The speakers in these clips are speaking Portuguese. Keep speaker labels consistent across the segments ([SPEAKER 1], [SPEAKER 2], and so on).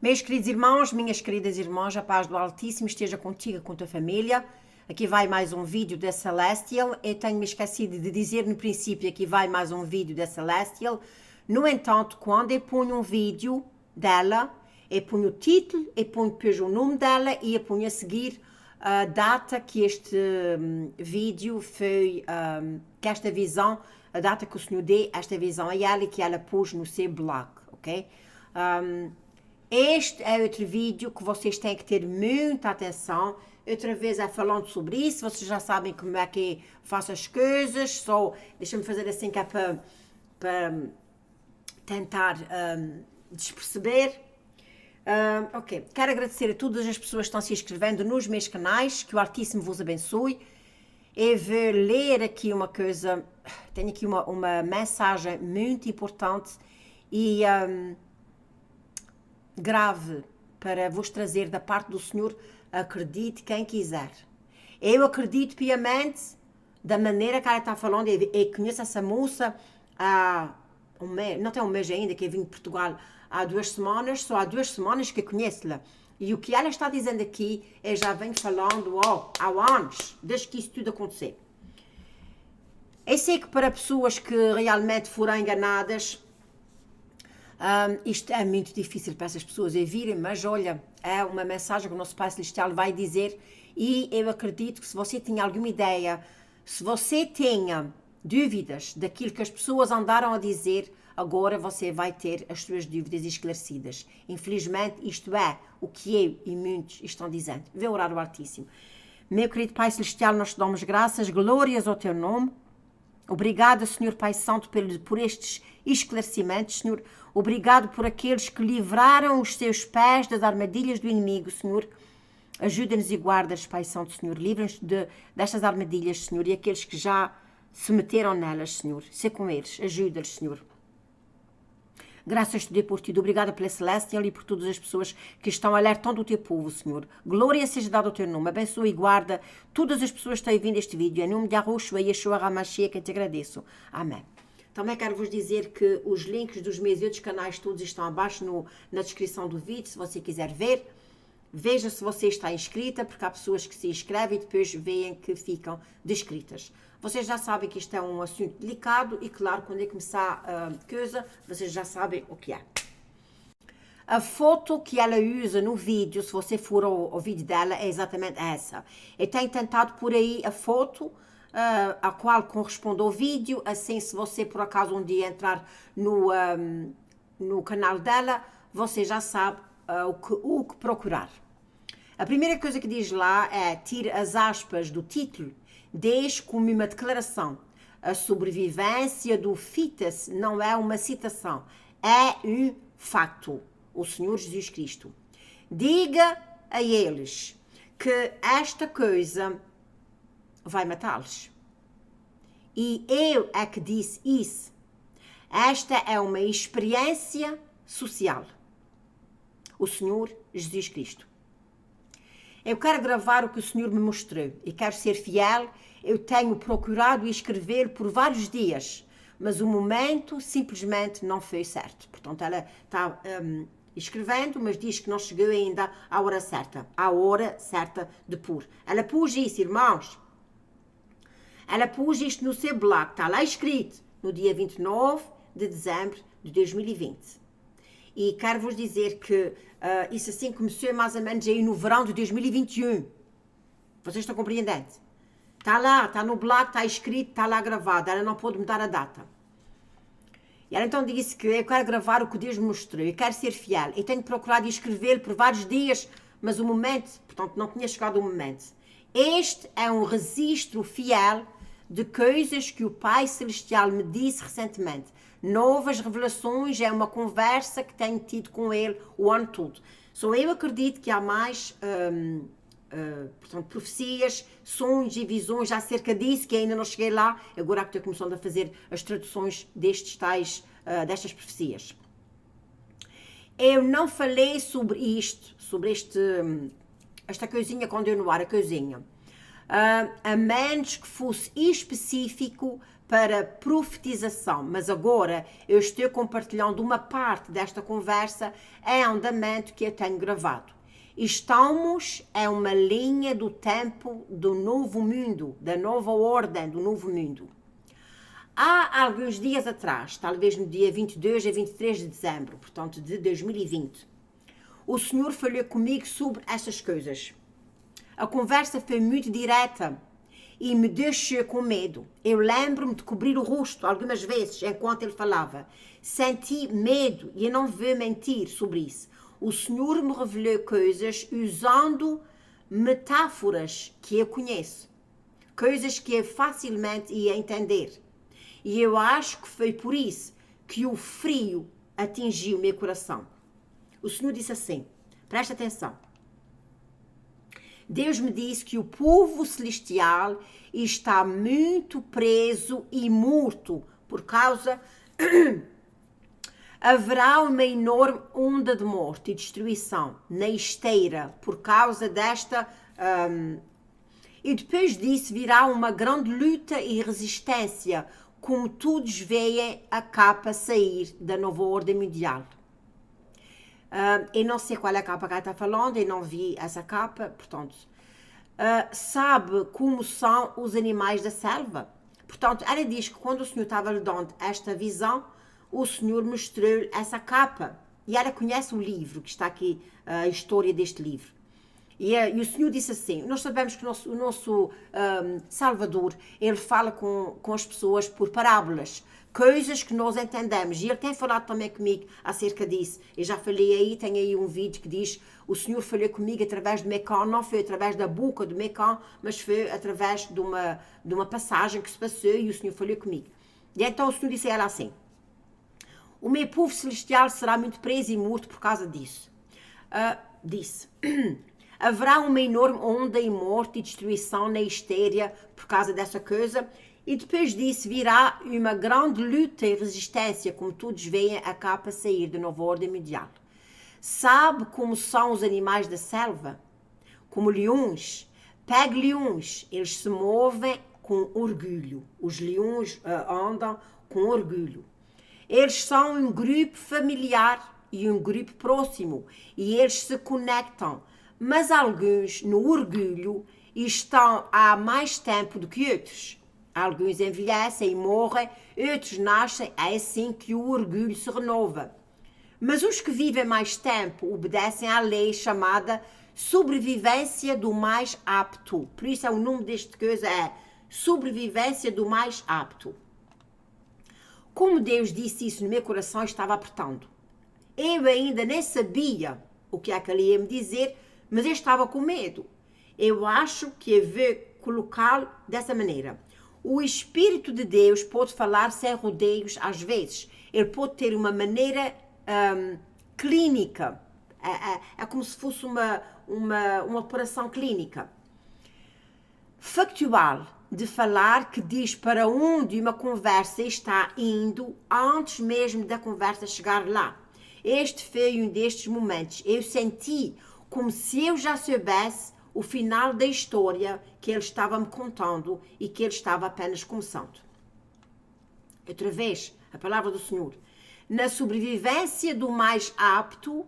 [SPEAKER 1] Meus queridos irmãos, minhas queridas irmãs, a paz do Altíssimo esteja contigo e com a tua família. Aqui vai mais um vídeo da Celestial. Eu tenho-me esquecido de dizer no princípio, aqui vai mais um vídeo da Celestial. No entanto, quando eu ponho um vídeo dela, eu ponho o título, eu ponho depois o nome dela e eu ponho a seguir a data que este vídeo foi, que esta visão, a data que o Senhor deu esta visão a ela e que ela pôs no seu blog, ok? Este é outro vídeo que vocês têm que ter muita atenção. Outra vez é falando sobre isso, vocês já sabem como é que eu faço as coisas, só deixa-me fazer assim que é para tentar desperceber. Ok, quero agradecer a todas as pessoas que estão se inscrevendo nos meus canais, que o Altíssimo vos abençoe. Eu vou ler aqui uma coisa, tenho aqui uma mensagem muito importante e grave para vos trazer da parte do Senhor. Acredite quem quiser. Eu acredito piamente da maneira que ela está falando. Eu conheço essa moça há um mês, não tem um mês ainda, que eu vim de Portugal há 2 semanas, só há 2 semanas que eu conheço-la. E o que ela está dizendo aqui, eu já venho falando há anos, desde que isso tudo aconteceu. Eu sei que para pessoas que realmente foram enganadas, isto é muito difícil para essas pessoas ouvirem, mas olha, é uma mensagem que o nosso Pai Celestial vai dizer e eu acredito que se você tinha alguma ideia, se você tinha dúvidas daquilo que as pessoas andaram a dizer, agora você vai ter as suas dúvidas esclarecidas. Infelizmente, isto é o que eu e muitos estão dizendo. Vê orar o Altíssimo. Meu querido Pai Celestial, nós te damos graças, glórias ao teu nome. Obrigada, Senhor Pai Santo, por estes esclarecimentos, Senhor. Obrigado por aqueles que livraram os seus pés das armadilhas do inimigo, Senhor. Ajuda-nos e guarda-nos, Pai Santo, Senhor. Livra-nos destas armadilhas, Senhor, e aqueles que já se meteram nelas, Senhor. Sê com eles. Ajuda-nos, Senhor. Graças te dei por ti. Obrigada pela Celestial e por todas as pessoas que estão alertando o teu povo, Senhor. Glória seja dada ao teu nome. Abençoa e guarda todas as pessoas que estão ouvindo este vídeo. Em nome de Yahushua e Yeshua HaMashiach, que te agradeço. Amém. Também quero vos dizer que os links dos meus outros canais todos estão abaixo na descrição do vídeo, se você quiser ver. Veja se você está inscrita, porque há pessoas que se inscrevem e depois veem que ficam descritas. Vocês já sabem que isto é um assunto delicado e, claro, quando é começar a coisa, vocês já sabem o que é. A foto que ela usa no vídeo, se você for ao vídeo dela, é exatamente essa. Eu tenho tentado por aí a foto a qual corresponde ao vídeo, assim se você por acaso um dia entrar no canal dela, você já sabe o que procurar. A primeira coisa que diz lá é: tire as aspas do título, deixe como uma declaração. A sobrevivência do fetus não é uma citação, é um facto. O Senhor Jesus Cristo. Diga a eles que esta coisa vai matá-los. E eu é que disse isso. Esta é uma experiência social. O Senhor Jesus Cristo. Eu quero gravar o que o Senhor me mostrou e quero ser fiel. Eu tenho procurado escrever por vários dias, mas o momento simplesmente não foi certo. Portanto, ela está escrevendo, mas diz que não chegou ainda à hora certa de pôr. Ela pôs isso, irmãos. Ela pôs isto no seu blog, está lá escrito, no dia 29 de dezembro de 2020. E quero vos dizer que isso assim começou mais ou menos aí no verão de 2021. Vocês estão compreendendo? Está lá, está no blog, está escrito, está lá gravado. Ela não pôde mudar a data. E ela então disse que eu quero gravar o que Deus me mostrou. Eu quero ser fiel. Eu tenho procurado escrever por vários dias, mas o momento, portanto, não tinha chegado o momento. Este é um registro fiel de coisas que o Pai Celestial me disse recentemente. Novas revelações, é uma conversa que tenho tido com ele o ano todo. Só eu acredito que há mais portanto, profecias, sonhos e visões acerca disso, que ainda não cheguei lá, agora que estou começando a fazer as traduções destas profecias. Eu não falei sobre isto, sobre esta coisinha quando eu no ar, a coisinha. A menos que fosse específico para profetização, mas agora eu estou compartilhando uma parte desta conversa em andamento que eu tenho gravado. Estamos em uma linha do tempo do novo mundo, da nova ordem do novo mundo. Há alguns dias atrás, talvez no dia 22 a 23 de dezembro, portanto de 2020, o Senhor falou comigo sobre essas coisas. A conversa foi muito direta e me deixou com medo. Eu lembro-me de cobrir o rosto algumas vezes enquanto ele falava. Senti medo e eu não vou mentir sobre isso. O Senhor me revelou coisas usando metáforas que eu conheço. Coisas que eu facilmente ia entender. E eu acho que foi por isso que o frio atingiu meu coração. O Senhor disse assim, presta atenção. Deus me disse que o povo celestial está muito preso e morto por causa... Haverá uma enorme onda de morte e destruição na esteira por causa desta... E depois disso virá uma grande luta e resistência, como todos veem a capa sair da nova ordem mundial. Eu não sei qual é a capa que ela está falando, eu não vi essa capa, portanto, sabe como são os animais da selva? Portanto, ela diz que quando o Senhor estava lhe dando esta visão, o Senhor mostrou essa capa. E ela conhece o livro, que está aqui, a história deste livro. E o Senhor disse assim, nós sabemos que o nosso Salvador, ele fala com as pessoas por parábolas, coisas que nós entendemos. E ele tem falado também comigo acerca disso. Eu já falei aí, tem aí um vídeo que diz, o Senhor falou comigo através de Mecã, não foi através da boca de Mecã, mas foi através de uma passagem que se passou e o Senhor falou comigo. E então o Senhor disse a ela assim, o meu povo celestial será muito preso e morto por causa disso. Disse, haverá uma enorme onda de morte e destruição na histeria por causa dessa coisa. E depois disso virá uma grande luta e resistência, como todos veem a capa sair da nova ordem mundial. Sabe como são os animais da selva? Como leões. Pegue leões, eles se movem com orgulho. Os leões andam com orgulho. Eles são um grupo familiar e um grupo próximo e eles se conectam. Mas alguns, no orgulho, estão há mais tempo do que outros. Alguns envelhecem e morrem, outros nascem, é assim que o orgulho se renova. Mas os que vivem mais tempo obedecem à lei chamada sobrevivência do mais apto. Por isso o nome deste coisa é sobrevivência do mais apto. Como Deus disse isso no meu coração, estava apertando. Eu ainda nem sabia o que é que ele ia me dizer, mas eu estava com medo. Eu acho que eu vou colocá-lo dessa maneira. O Espírito de Deus pode falar sem rodeios às vezes. Ele pode ter uma maneira clínica. É como se fosse uma operação clínica. Factual, de falar que diz para onde uma conversa está indo antes mesmo da conversa chegar lá. Este foi um destes momentos. Eu senti como se eu já soubesse o final da história que ele estava me contando e que ele estava apenas começando. Outra vez, a palavra do Senhor. Na sobrevivência do mais apto,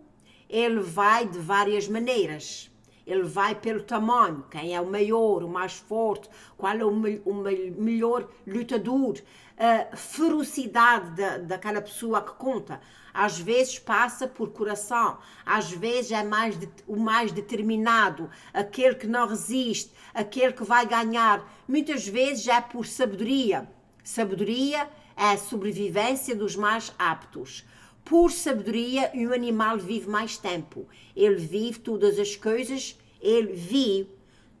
[SPEAKER 1] ele vai de várias maneiras. Ele vai pelo tamanho, quem é o maior, o mais forte, qual é o melhor lutador, a ferocidade daquela pessoa que conta. Às vezes passa por coração, às vezes é o mais determinado, aquele que não resiste, aquele que vai ganhar. Muitas vezes é por sabedoria. Sabedoria é a sobrevivência dos mais aptos. Por sabedoria, um animal vive mais tempo. Ele vive todas as coisas, ele vive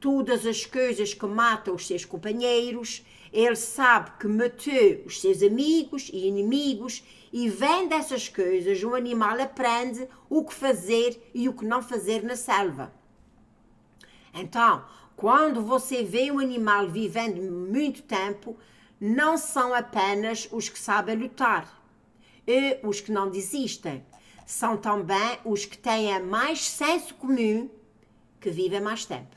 [SPEAKER 1] todas as coisas que matam os seus companheiros, ele sabe que matou os seus amigos e inimigos, e vem dessas coisas, um animal aprende o que fazer e o que não fazer na selva. Então, quando você vê um animal vivendo muito tempo, não são apenas os que sabem lutar, e os que não desistem, são também os que têm mais senso comum, que vivem mais tempo.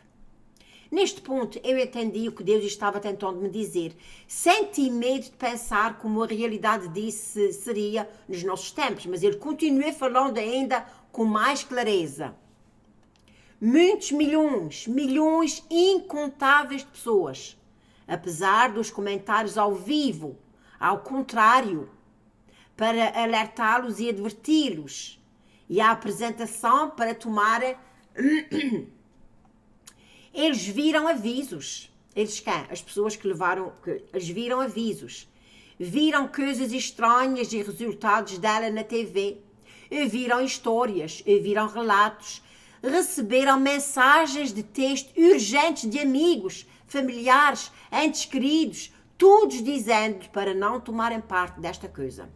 [SPEAKER 1] Neste ponto, eu entendi o que Deus estava tentando me dizer. Senti medo de pensar como a realidade disso seria nos nossos tempos, mas ele continuou falando ainda com mais clareza. Muitos milhões incontáveis de pessoas, apesar dos comentários ao vivo, ao contrário, para alertá-los e adverti-los, e a apresentação para tomarem. Eles viram avisos. Eles quem? As pessoas que levaram. Eles viram avisos. Viram coisas estranhas e resultados dela na TV. Viram histórias. Viram relatos. Receberam mensagens de texto urgentes de amigos, familiares, entes queridos, todos dizendo para não tomarem parte desta coisa.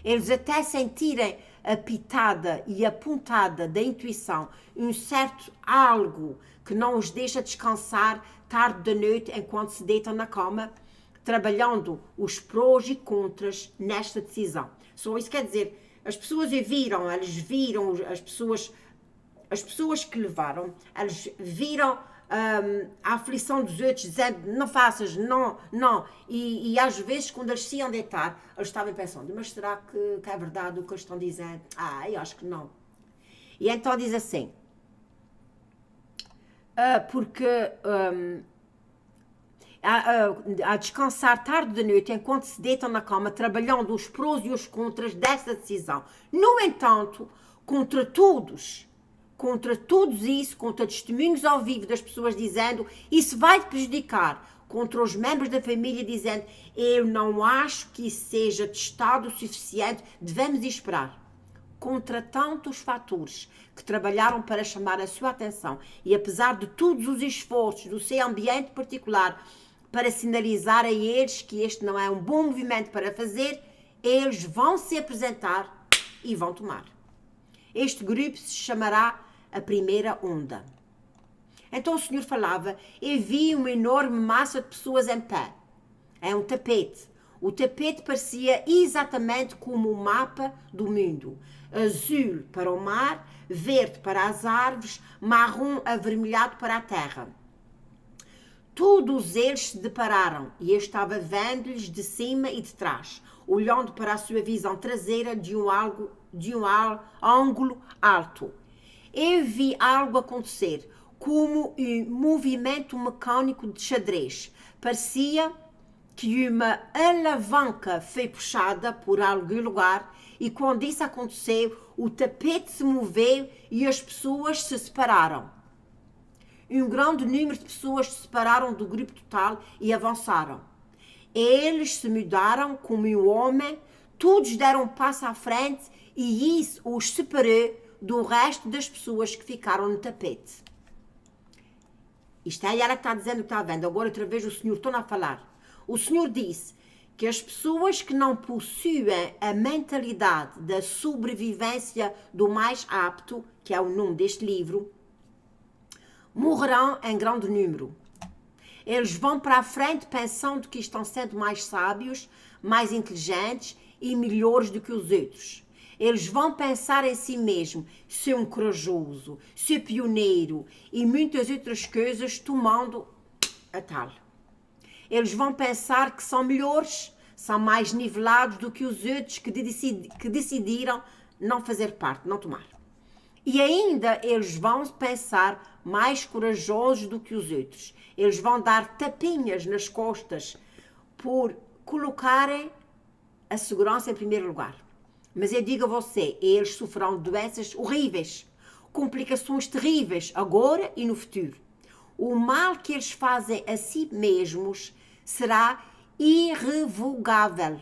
[SPEAKER 1] Eles até sentirem a pitada e a pontada da intuição, um certo algo que não os deixa descansar tarde da noite enquanto se deitam na cama, trabalhando os prós e contras nesta decisão. Só isso quer dizer, as pessoas viram as pessoas que levaram, eles viram a aflição dos outros, dizendo, não faças, não. E às vezes, quando eles se iam deitar, eles estavam pensando, mas será que é verdade o que eles estão dizendo? Eu acho que não. E então diz assim, porque a descansar tarde da noite, enquanto se deitam na cama, trabalhando os prós e os contras dessa decisão. No entanto, contra todos isso, contra testemunhos ao vivo das pessoas dizendo isso vai te prejudicar, contra os membros da família dizendo eu não acho que isso seja testado o suficiente, devemos esperar. Contra tantos fatores que trabalharam para chamar a sua atenção e apesar de todos os esforços do seu ambiente particular para sinalizar a eles que este não é um bom movimento para fazer, eles vão se apresentar e vão tomar. Este grupo se chamará a primeira onda. Então o Senhor falava, eu vi uma enorme massa de pessoas em pé. É um tapete. O tapete parecia exatamente como o mapa do mundo. Azul para o mar, verde para as árvores, marrom avermelhado para a terra. Todos eles se depararam e eu estava vendo-lhes de cima e de trás, olhando para a sua visão traseira de um ângulo alto. Eu vi algo acontecer, como um movimento mecânico de xadrez. Parecia que uma alavanca foi puxada por algum lugar e quando isso aconteceu, o tapete se moveu e as pessoas se separaram. Um grande número de pessoas se separaram do grupo total e avançaram. Eles se mudaram como um homem, todos deram um passo à frente e isso os separou do resto das pessoas que ficaram no tapete. Isto é ela que está dizendo o que está vendo. Agora outra vez o Senhor torna a falar. O Senhor disse que as pessoas que não possuem a mentalidade da sobrevivência do mais apto, que é o nome deste livro, morrerão em grande número. Eles vão para a frente pensando que estão sendo mais sábios, mais inteligentes e melhores do que os outros. Eles vão pensar em si mesmo, ser um corajoso, ser pioneiro e muitas outras coisas tomando a tal. Eles vão pensar que são melhores, são mais nivelados do que os outros que decidiram não fazer parte, não tomar. E ainda eles vão pensar mais corajosos do que os outros. Eles vão dar tapinhas nas costas por colocarem a segurança em primeiro lugar. Mas eu digo a você, eles sofrerão doenças horríveis, complicações terríveis, agora e no futuro. O mal que eles fazem a si mesmos será irrevogável.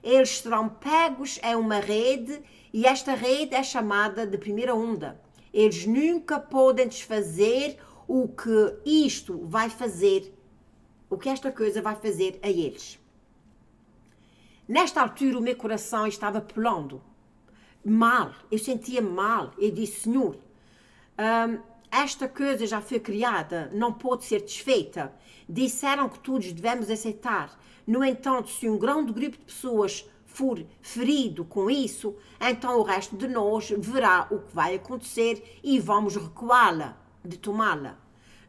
[SPEAKER 1] Eles serão pegos em uma rede e esta rede é chamada de primeira onda. Eles nunca podem desfazer o que isto vai fazer, o que esta coisa vai fazer a eles. Nesta altura o meu coração estava pulando. Mal, eu sentia mal. Eu disse, Senhor, esta coisa já foi criada, não pode ser desfeita. Disseram que todos devemos aceitar. No entanto, se um grande grupo de pessoas for ferido com isso, então o resto de nós verá o que vai acontecer e vamos recuá-la, de tomá-la.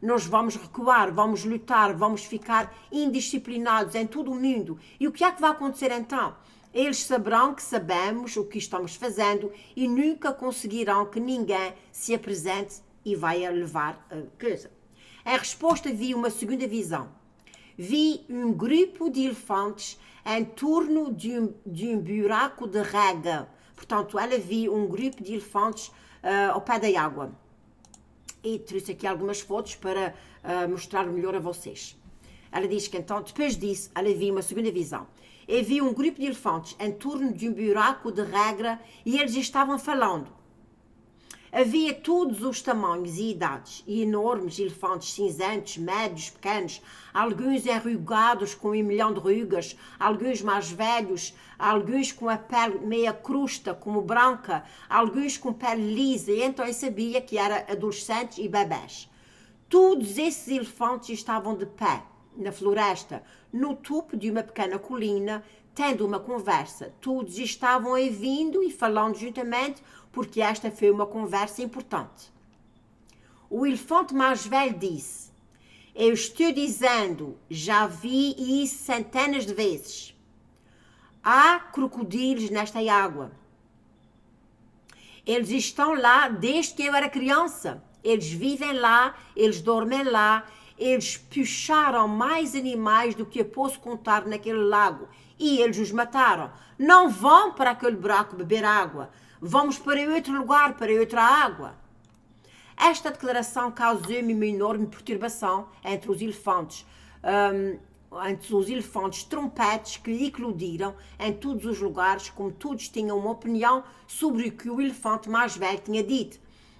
[SPEAKER 1] nós vamos recuar, vamos lutar, vamos ficar indisciplinados em todo o mundo. E o que é que vai acontecer então? Eles saberão que sabemos o que estamos fazendo e nunca conseguirão que ninguém se apresente e vai levar a coisa. Em resposta, vi uma segunda visão. Vi um grupo de elefantes em torno de um buraco de rega. Portanto, ela viu um grupo de elefantes ao pé da água. E trouxe aqui algumas fotos para mostrar melhor a vocês. Ela diz que então, depois disso, ela viu uma segunda visão. E viu um grupo de elefantes em torno de um buraco de rega e eles estavam falando. Havia todos os tamanhos e idades, e enormes elefantes cinzentos, médios, pequenos, alguns enrugados com 1 milhão de rugas, alguns mais velhos, alguns com a pele meia crusta, como branca, alguns com pele lisa, e então eu sabia que eram adolescentes e bebés. Todos esses elefantes estavam de pé, na floresta, no topo de uma pequena colina, tendo uma conversa. Todos estavam ouvindo e falando juntamente, porque esta foi uma conversa importante. O elefante mais velho disse: eu estou dizendo, já vi isso centenas de vezes. Há crocodilos nesta água. Eles estão lá desde que eu era criança. Eles vivem lá, eles dormem lá, eles puxaram mais animais do que eu posso contar naquele lago e eles os mataram. Não vão para aquele buraco beber água. Vamos para outro lugar, para outra água. Esta declaração causou-me uma enorme perturbação entre os elefantes trompetes que eclodiram em todos os lugares, como todos tinham uma opinião sobre o que o elefante mais velho tinha dito.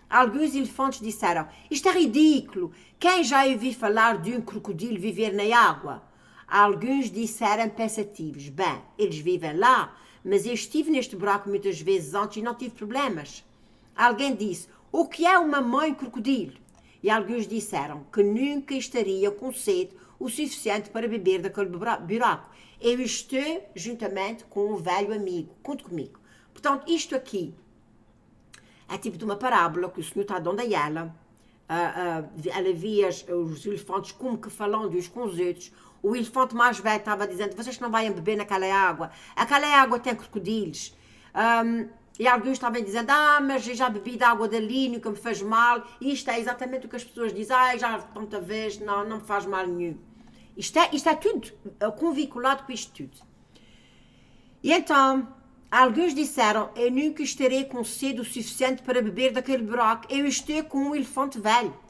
[SPEAKER 1] Alguns elefantes disseram: isto é ridículo, quem já ouviu falar de um crocodilo viver na água? Alguns disseram pensativos: bem, eles vivem lá, mas eu estive neste buraco muitas vezes antes e não tive problemas. Alguém disse: o que é uma mãe crocodilo? E alguns disseram que nunca estaria com sede o suficiente para beber daquele buraco. Eu estou juntamente com um velho amigo. Conte comigo. Portanto, isto aqui é tipo de uma parábola que o Senhor está dando a ela. Ela via os elefantes como que falando uns com os outros. O elefante mais velho estava dizendo: vocês não vão beber naquela água. Aquela água tem crocodilos. E alguns estavam dizendo: mas eu já bebi da água dali, nunca me fez mal. E isto é exatamente o que as pessoas dizem: já tanta vez, não me faz mal nenhum. Isto é tudo convinculado com isto tudo. E então, alguns disseram: eu nunca estarei com sede o suficiente para beber daquele buraco. Eu estou com um elefante velho.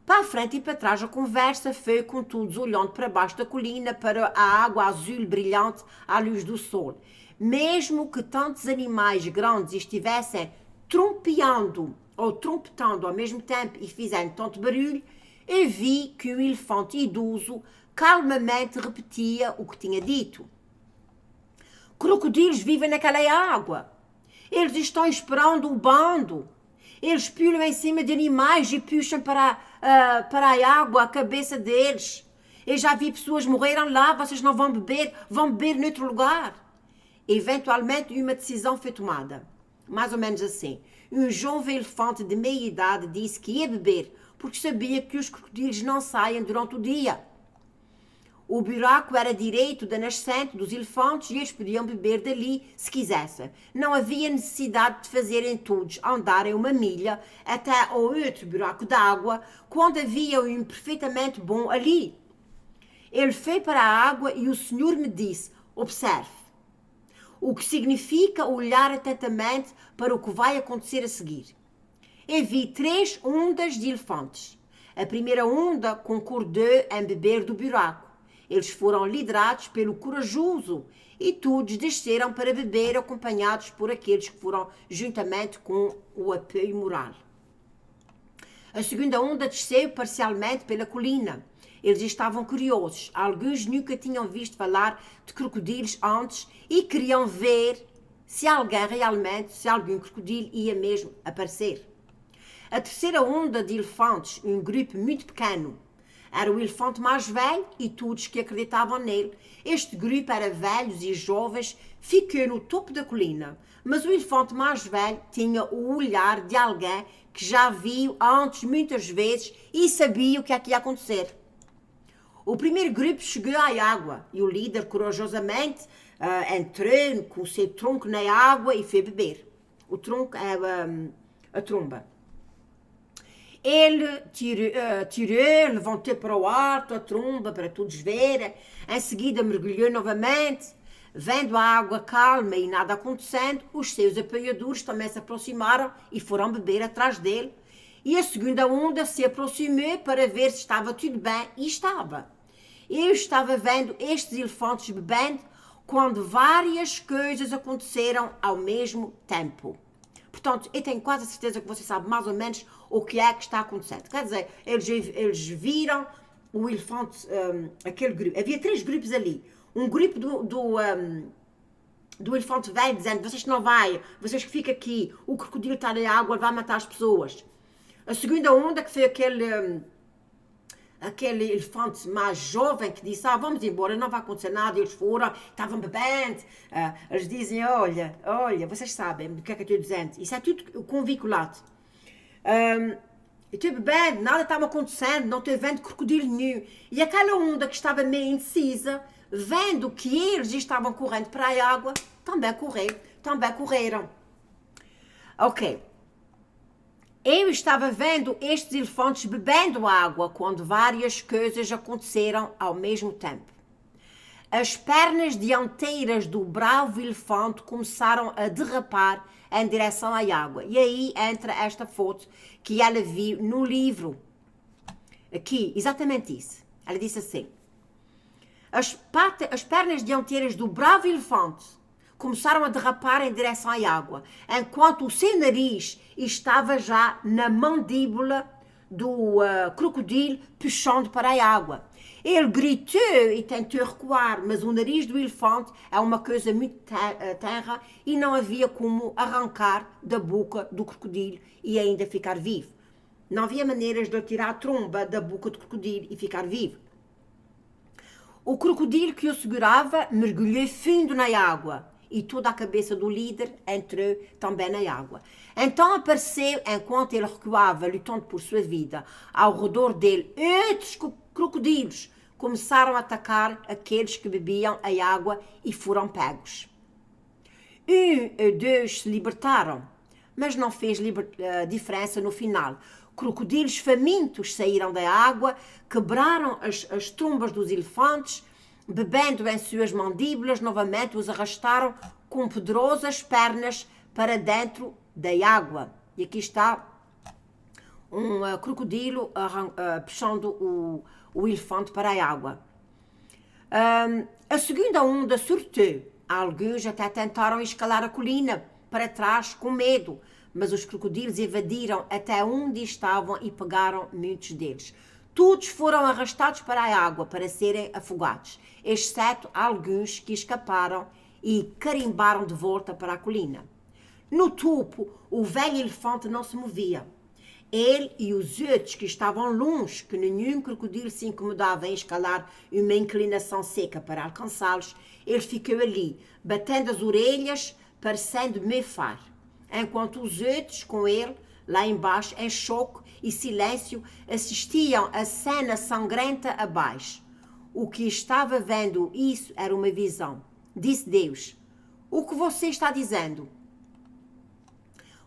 [SPEAKER 1] Para a frente e para trás a conversa foi com todos olhando para baixo da colina, para a água azul brilhante à luz do sol. Mesmo que tantos animais grandes estivessem trompeando ou trompetando ao mesmo tempo e fizendo tanto barulho, eu vi que um elefante idoso calmamente repetia o que tinha dito. Crocodilos vivem naquela água. Eles estão esperando o bando. Eles pulam em cima de animais e puxam para a água a cabeça deles. Eu já vi pessoas morreram lá, vocês não vão beber noutro lugar. Eventualmente, uma decisão foi tomada. Mais ou menos assim. Um jovem elefante de meia idade disse que ia beber, porque sabia que os crocodilos não saem durante o dia. O buraco era direito da nascente dos elefantes e eles podiam beber dali se quisessem. Não havia necessidade de fazerem todos andarem 1 milha até ao outro buraco d'água, quando havia um perfeitamente bom ali. Ele foi para a água e o Senhor me disse: observe. O que significa olhar atentamente para o que vai acontecer a seguir. Eu vi 3 ondas de elefantes. A primeira onda concordou em beber do buraco. Eles foram liderados pelo corajoso e todos desceram para beber, acompanhados por aqueles que foram juntamente com o apoio moral. A segunda onda desceu parcialmente pela colina. Eles estavam curiosos. Alguns nunca tinham visto falar de crocodilos antes e queriam ver se algum crocodilo ia mesmo aparecer. A terceira onda de elefantes, um grupo muito pequeno, Era o elefante mais velho e todos que acreditavam nele. Este grupo era velhos e jovens, ficou no topo da colina. Mas o elefante mais velho tinha o olhar de alguém que já viu antes muitas vezes e sabia o que é que ia acontecer. O primeiro grupo chegou à água e o líder corajosamente entrou com o seu tronco na água e foi beber. O tronco é a tromba. Ele tirou, levantou para o alto a tromba para todos verem. Em seguida mergulhou novamente. Vendo a água calma e nada acontecendo, os seus apoiadores também se aproximaram e foram beber atrás dele. E a segunda onda se aproximou para ver se estava tudo bem, e estava. Eu estava vendo estes elefantes bebendo quando várias coisas aconteceram ao mesmo tempo. Portanto, eu tenho quase a certeza que você sabe mais ou menos o que é que está acontecendo. Quer dizer, eles viram o elefante, aquele grupo. Havia 3 grupos ali. Um grupo do elefante velho dizendo: vocês que não vai, vocês que ficam aqui, o crocodilo está na água, ele vai matar as pessoas. A segunda onda, que foi aquele elefante mais jovem que disse: vamos embora, não vai acontecer nada. Eles foram, estavam bebendo. Eles dizem: olha, vocês sabem o que é que eu estou dizendo. Isso é tudo convinculado. Eu estou bebendo, nada está acontecendo, não estou vendo crocodilo nenhum. E aquela onda que estava meio indecisa, vendo que eles estavam correndo para a água, também correram. Ok. Eu estava vendo estes elefantes bebendo água quando várias coisas aconteceram ao mesmo tempo. As pernas dianteiras do bravo elefante começaram a derrapar em direção à água. E aí entra esta foto que ela viu no livro. Aqui, exatamente isso. Ela disse assim: as pernas dianteiras do bravo elefante começaram a derrapar em direção à água, enquanto o seu nariz estava já na mandíbula do crocodilo, puxando para a água. Ele gritou e tentou recuar, mas o nariz do elefante é uma coisa muito tenra e não havia como arrancar da boca do crocodilo e ainda ficar vivo. Não havia maneiras de tirar a tromba da boca do crocodilo e ficar vivo. O crocodilo que o segurava mergulhou fundo na água e toda a cabeça do líder entrou também na água. Então apareceu, enquanto ele recuava, lutando por sua vida, ao redor dele, outros crocodilos começaram a atacar aqueles que bebiam a água e foram pegos. 1 ou 2 se libertaram, mas não fez diferença no final. Crocodilos famintos saíram da água, quebraram as trombas dos elefantes, bebendo em suas mandíbulas, novamente os arrastaram com poderosas pernas para dentro da água. E aqui está um crocodilo puxando o elefante para a água. A segunda onda surtou. Alguns até tentaram escalar a colina para trás com medo, mas os crocodilos invadiram até onde estavam e pegaram muitos deles. Todos foram arrastados para a água para serem afogados, exceto alguns que escaparam e carimbaram de volta para a colina. No topo, o velho elefante não se movia. Ele e os outros que estavam longe, que nenhum crocodilo se incomodava em escalar uma inclinação seca para alcançá-los, ele ficou ali, batendo as orelhas, parecendo mefar, enquanto os outros com ele, lá embaixo, em choque e silêncio, assistiam à cena sangrenta abaixo. O que estava vendo isso era uma visão. Disse Deus: o que você está dizendo?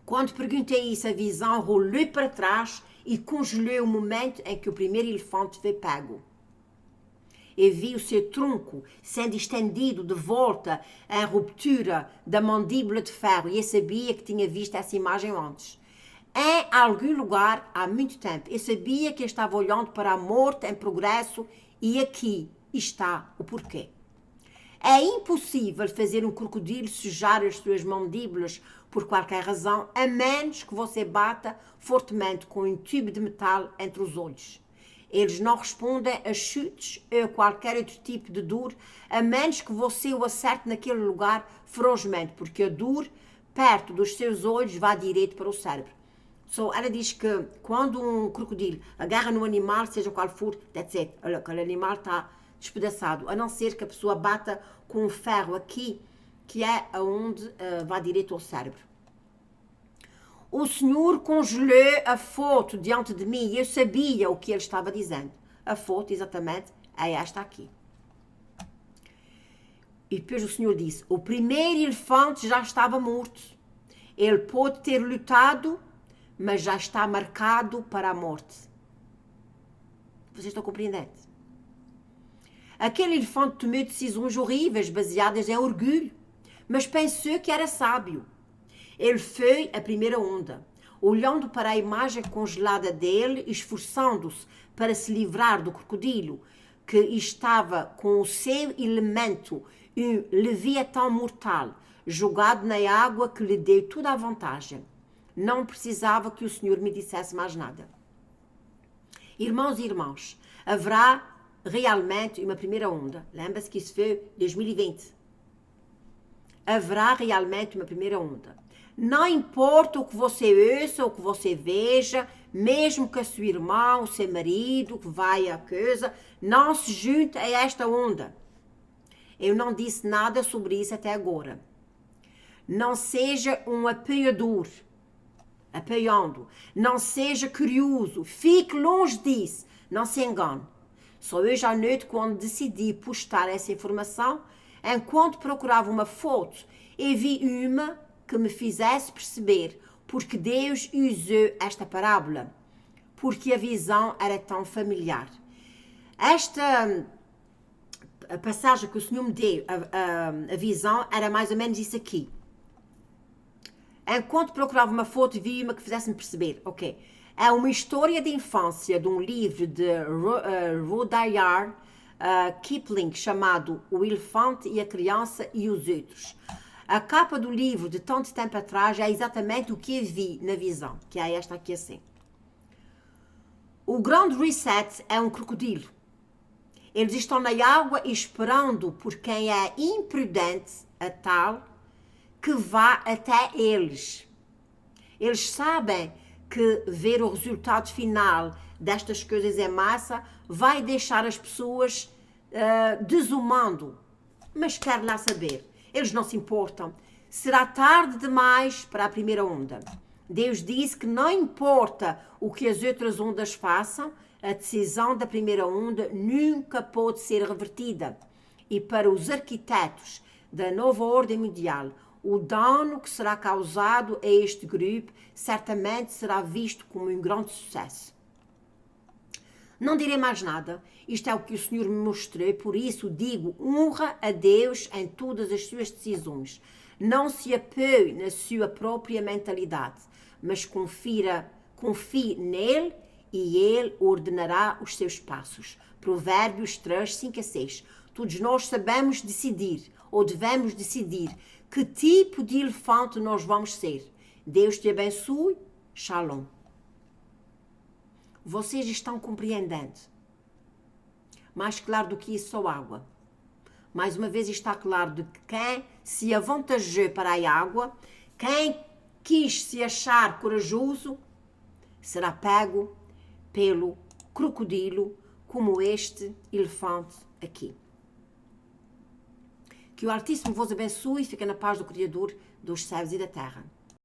[SPEAKER 1] Quando perguntei isso, a visão rolou para trás e congelou o momento em que o primeiro elefante foi pego. Eu vi o seu tronco sendo estendido de volta em ruptura da mandíbula de ferro e eu sabia que tinha visto essa imagem antes. Em algum lugar, há muito tempo, eu sabia que eu estava olhando para a morte em progresso e aqui está o porquê. É impossível fazer um crocodilo sujar as suas mandíbulas por qualquer razão, a menos que você bata fortemente com um tubo de metal entre os olhos. Eles não respondem a chutes ou a qualquer outro tipo de dor, a menos que você o acerte naquele lugar ferozmente, porque a dor perto dos seus olhos vai direto para o cérebro. So, ela diz que quando um crocodilo agarra no animal, seja qual for, that's it. Olha, aquele animal está despedaçado. A não ser que a pessoa bata com um ferro aqui, que é aonde vai direto ao cérebro. O senhor congelou a foto diante de mim e eu sabia o que ele estava dizendo. A foto, exatamente, é esta aqui. E depois o senhor disse, o primeiro elefante já estava morto. Ele pode ter lutado, mas já está marcado para a morte. Vocês estão compreendendo? Aquele elefante tomou decisões horríveis, baseadas em orgulho, mas pensou que era sábio. Ele foi a primeira onda, olhando para a imagem congelada dele, esforçando-se para se livrar do crocodilo, que estava com o seu elemento, um leviatã mortal, jogado na água que lhe deu toda a vantagem. Não precisava que o senhor me dissesse mais nada. Irmãos e irmãs, haverá realmente uma primeira onda. Lembra-se que isso foi 2020. Haverá realmente uma primeira onda. Não importa o que você ouça, o que você veja, mesmo que a sua irmã, o seu marido, que vai a coisa, não se junte a esta onda. Eu não disse nada sobre isso até agora. Não seja um apoiador, apoiando. Não seja curioso, fique longe disso, não se engane. Só hoje à noite, quando decidi postar essa informação, enquanto procurava uma foto, eu vi uma que me fizesse perceber porque Deus usou esta parábola, porque a visão era tão familiar. Esta a passagem que o Senhor me deu, a visão, era mais ou menos isso aqui. Enquanto procurava uma foto, vi uma que fizesse-me perceber, ok, é uma história de infância de um livro de Rudyard Kipling chamado O Elefante e a Criança e os Outros. A capa do livro de tanto tempo atrás é exatamente o que eu vi na visão, que é esta aqui assim. O grande reset é um crocodilo. Eles estão na água esperando por quem é imprudente a tal que vá até eles. Eles sabem que ver o resultado final destas coisas em massa vai deixar as pessoas desumando. Mas quer lá saber. Eles não se importam. Será tarde demais para a primeira onda. Deus disse que não importa o que as outras ondas façam, a decisão da primeira onda nunca pode ser revertida. E para os arquitetos da nova ordem mundial, o dano que será causado a este grupo certamente será visto como um grande sucesso. Não direi mais nada, isto é o que o Senhor me mostrou, por isso digo, honra a Deus em todas as suas decisões. Não se apoie na sua própria mentalidade, mas confie nele e ele ordenará os seus passos. Provérbios 3, 5 a 6. Todos nós sabemos decidir, ou devemos decidir, que tipo de elefante nós vamos ser. Deus te abençoe. Shalom. Vocês estão compreendendo? Mais claro do que isso, só água. Mais uma vez está claro de que quem se avantajou para a água, quem quis se achar corajoso, será pego pelo crocodilo como este elefante aqui. Que o Altíssimo vos abençoe e fique na paz do Criador dos céus e da terra.